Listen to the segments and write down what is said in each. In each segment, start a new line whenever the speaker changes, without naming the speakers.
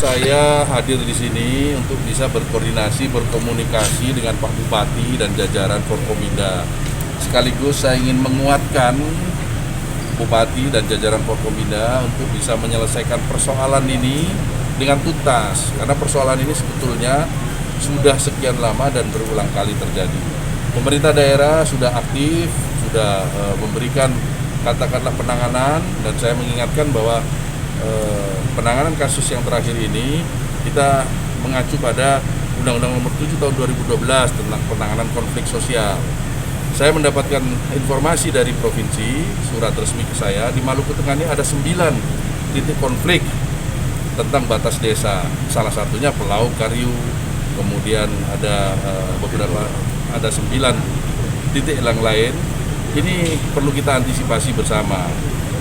saya hadir di sini untuk bisa berkoordinasi, berkomunikasi dengan Pak Bupati dan jajaran Forkominda. Sekaligus saya ingin menguatkan Bupati dan jajaran Forkominda untuk bisa menyelesaikan persoalan ini dengan tuntas. Karena persoalan ini sebetulnya sudah sekian lama dan berulang kali terjadi. Pemerintah daerah sudah aktif, sudah memberikan katakanlah penanganan, dan saya mengingatkan bahwa penanganan kasus yang terakhir ini kita mengacu pada Undang-Undang Nomor 7 Tahun 2012 tentang penanganan konflik sosial. Saya mendapatkan informasi dari provinsi, surat resmi ke saya, di Maluku Tengah ini ada 9 titik konflik tentang batas desa. Salah satunya Pelau, Kariu, kemudian ada ada 9 titik yang lain. Ini perlu kita antisipasi bersama.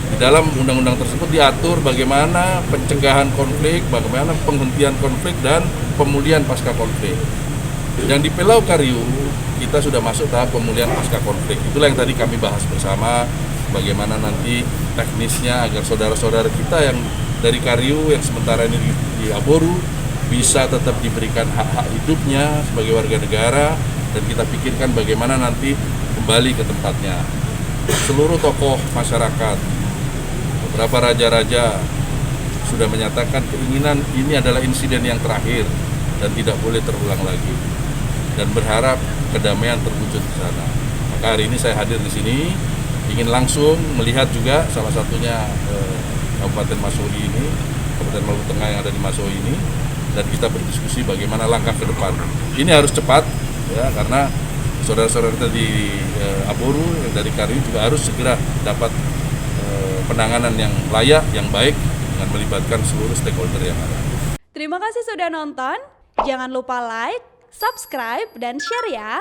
Di dalam undang-undang tersebut diatur bagaimana pencegahan konflik, bagaimana penghentian konflik, dan pemulihan pasca konflik. Yang di Pelau Kariu, kita sudah masuk tahap pemulihan pasca konflik. Itulah yang tadi kami bahas bersama, bagaimana nanti teknisnya agar saudara-saudara kita yang dari Kariu, yang sementara ini di Aboru, bisa tetap diberikan hak-hak hidupnya sebagai warga negara, dan kita pikirkan bagaimana nanti kembali ke tempatnya. Seluruh tokoh masyarakat, beberapa raja-raja sudah menyatakan keinginan ini adalah insiden yang terakhir dan tidak boleh terulang lagi, dan berharap kedamaian terwujud di sana. Maka hari ini saya hadir di sini ingin langsung melihat juga salah satunya Kabupaten Masohi ini, Kabupaten Maluku Tengah yang ada di Masohi ini, dan kita berdiskusi bagaimana langkah ke depan. Ini harus cepat ya, karena saudara-saudara kita di Aboru, yang dari Kariu juga harus segera dapat penanganan yang layak, yang baik, dengan melibatkan seluruh stakeholder yang ada.
Terima kasih sudah nonton. Jangan lupa like, subscribe, dan share ya.